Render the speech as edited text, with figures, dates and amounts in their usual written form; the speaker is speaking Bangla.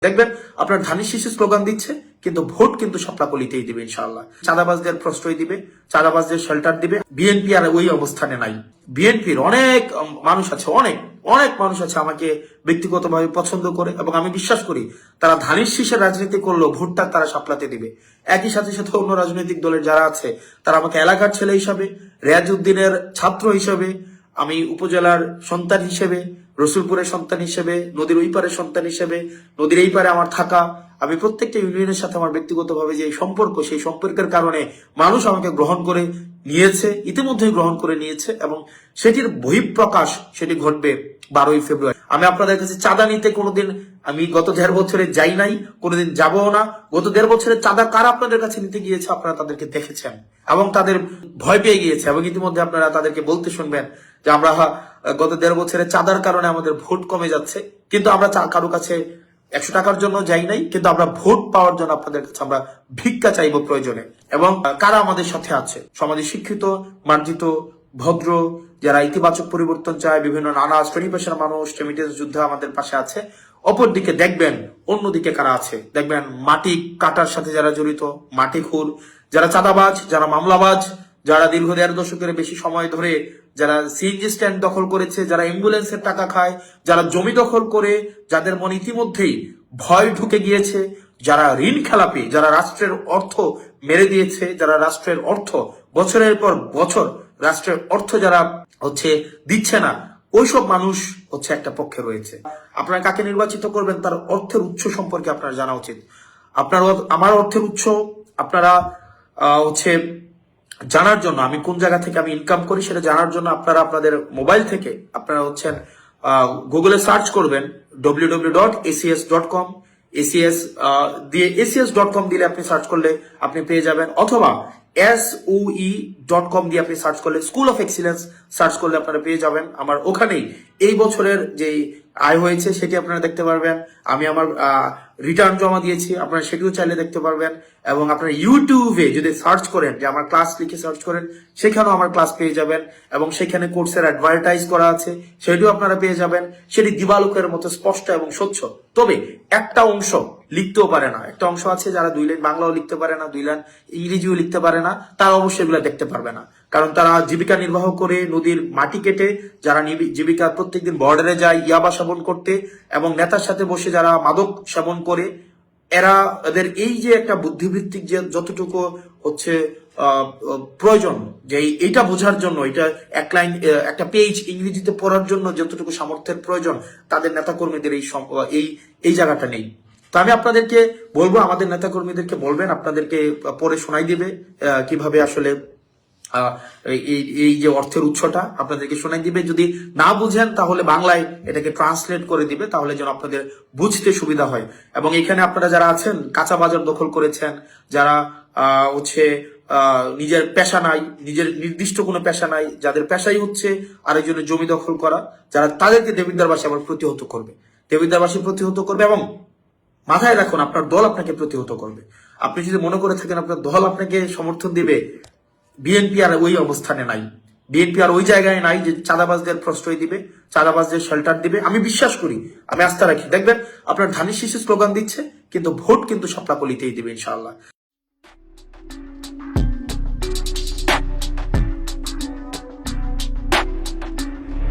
দেখবেন আপনার ধানের শীষে স্লোগান দিচ্ছে কিন্তু ভোট কিন্তু শাপলাকলিতেই দিবে ইনশাআল্লাহ। চাঁদাবাজদের প্রশ্রয় দিবে, চাঁদাবাজদের শেল্টার দিবে। বিএনপি আর ওই অবস্থানে নাই। বিএনপির অনেক মানুষ আছে, অনেক অনেক মানুষ আছে আমাকে ব্যক্তিগতভাবে পছন্দ করে, এবং আমি বিশ্বাস করি তারা ধানের শীষের রাজনীতি করলেও ভোটটা তারা শাপলাতে দিবে। একই সাথে সাথে অন্য রাজনৈতিক দলের যারা আছে তারা আমাকে এলাকার ছেলে হিসাবে, রেয়াজউদ্দিনের ছাত্র হিসাবে, আমি উপজেলার সন্তান হিসেবে, রসুলপুরের সন্তান হিসেবে, নদীর ওই পারের সন্তান হিসেবে, নদীর এই পারে আমার থাকা, আমি প্রত্যেকটা ইউনিয়নের সাথে আমার ব্যক্তিগতভাবে যে সম্পর্ক, সেই সম্পর্কের কারণে মানুষ আমাকে গ্রহণ করে নিয়েছে, ইতিমধ্যেই গ্রহণ করে নিয়েছে, এবং সেটির বহিঃপ্রকাশ সেটি ঘটবে 12ই ফেব্রুয়ারি। আমি আপনাদের কাছে চাঁদা নিতে কোনোদিন, আমি গত 1.5 বছরে যাই নাই, কোনোদিন যাবও না। গত 1.5 বছরের চাঁদা কারা আপনাদের কাছে নিতে গিয়েছে আপনারা তাদেরকে দেখেছেন, এবং তাদের ভয় পেয়ে গিয়েছে, এবং ইতিমধ্যে আপনারা তাদেরকে বলতে শুনবেন যে আমরা গত 1.5 বছরের চাঁদার কারণে আমাদের ভোট কমে যাচ্ছে। কিন্তু আমরা কারো কাছে 100 টাকার জন্য যাই নাই, কিন্তু আমরা ভোট পাওয়ার জন্য আপনাদের কাছে আমরা ভিক্ষা চাইবো প্রয়োজনে। এবং কারা আমাদের সাথে আছে, সমাজে শিক্ষিত, মার্জিত, ভদ্র, যারা ইতিবাচক পরিবর্তন চায়, বিভিন্ন নানা শ্রেণী পেশার মানুষ, রেমিটেন্স যুদ্ধে আমাদের পাশে আছে। অপরদিকে দেখবেন অন্যদিকে কারা আছে, দেখবেন মাটি কাটার সাথে যারা জড়িত, মাটি খুর, যারা চাঁদাবাজ, যারা মামলাবাজ, যারা দীর্ঘ 1.5 দশকের বেশি সময় ধরে যারা সিএনজি স্ট্যান্ড দখল করেছে, যারা অ্যাম্বুলেন্সের টাকা খায়, যারা জমি দখল করে, যাদের মনে ইতিমধ্যেই ভয় ঢুকে গিয়েছে, যারা ঋণ খেলাপি, যারা রাষ্ট্রের অর্থ মেরে দিয়েছে, যারা রাষ্ট্রের অর্থ বছরের পর বছর রাষ্ট্রের অর্থ যারা দিচ্ছে না, ওইসব মানুষ একটা পক্ষে রয়েছে। আপনারা কাকে নির্বাচিত করবেন তার অর্থের উৎস সম্পর্কে আপনার জানা উচিত। আপনার আমার অর্থের উৎস আপনারা জানার জন্য, আমি কোন জায়গা থেকে আমি ইনকাম করি সেটা জানার জন্য আপনারা আপনাদের মোবাইল থেকে আপনারা গুগলে সার্চ করবেন www.acs.com। এসিএস দিয়ে acs.com দিলে আপনি সার্চ করলে আপনি পেয়ে যাবেন, অথবা SOE.com দিয়ে আপনি সার্চ করলে স্কুল অফ এক্সিলেন্স সার্চ করলে আপনারা পেয়ে যাবেন। আমার ওখানেই এই বছরের যে আয় হয়েছে সেটি আপনারা দেখতে পারবেন। আমি আমার রিটার্ন জমা দিয়েছি, আপনারা সেটিও চাইলে দেখতে পারবেন। এবং আপনারা ইউটিউবে যদি সার্চ করেন, যে আমার ক্লাস লিখে সার্চ করেন, সেখানেও আমার ক্লাস পেয়ে যাবেন, এবং সেখানে কোর্সের অ্যাডভার্টাইজ করা আছে, সেটিও আপনারা পেয়ে যাবেন। সেটি দিবালোকের মতো স্পষ্ট এবং স্বচ্ছ। তবে একটা অংশ লিখতেও পারে না, একটা অংশ আছে যারা 2 লাইন বাংলাও লিখতে পারে না, 2 লাইন ইংরেজিও লিখতে পারে না, তারা অবশ্যই এগুলো দেখতে পারবে না। কারণ তারা জীবিকা নির্বাহ করে নদীর মাটি কেটে, যারা জীবিকা প্রত্যেকদিন বর্ডারে যায় ইয়াবা সেবন করতে, এবং নেতার সাথে বসে যারা মাদক সেবন করে, এদের এই যে একটা বুদ্ধিবৃত্তিক যে যতটুকু প্রয়োজন, যে এইটা বোঝার জন্য, এটা এক লাইন একটা পেজ ইংরেজিতে পড়ার জন্য যতটুকু সামর্থ্যের প্রয়োজন, তাদের নেতাকর্মীদের এই জায়গাটা নেই। তো আমি আপনাদেরকে বলবো, আমাদের নেতাকর্মীদেরকে বলবেন, আপনাদেরকে পড়ে শোনাই দিবে কিভাবে আসলে এই যে অর্থের উৎসটা আপনাদেরকে শোনাই দিবে। যদি না বুঝেন তাহলে বাংলায় এটাকে ট্রান্সলেট করে দিবে, তাহলে যেন আপনাদের বুঝতে সুবিধা হয়। এবং এখানে আপনারা যারা আছেন, কাঁচা বাজার দখল করেছেন, যারা নিজের পেশা নাই, নিজের নির্দিষ্ট কোনো পেশা নাই, যাদের পেশাই আরেকজনের জমি দখল করা, যারা তাদেরকে দেবিদ্বারবাসী আবার প্রতিহত করবে, দেবিদ্বারবাসী প্রতিহত করবে। এবং মাথায় রাখুন, আপনার দল আপনাকে প্রতিহত করবে। আপনি যদি মনে করে থাকেন আপনার দল আপনাকে সমর্থন দিবে, বিএনপি আর ওই অবস্থানে নাই, বিএনপি আর ওই জায়গায় নাই যে চাঁদাবাজদের প্রশ্রয় দিবে, চাঁদাবাজদের শেল্টার দিবে। আমি বিশ্বাস করি, আমি আস্থা রাখি, দেখবেন আপনার ধানের শীষে স্লোগান দিচ্ছে কিন্তু ভোট কিন্তু শাপলাকলিতেই দিবে ইনশাআল্লাহ।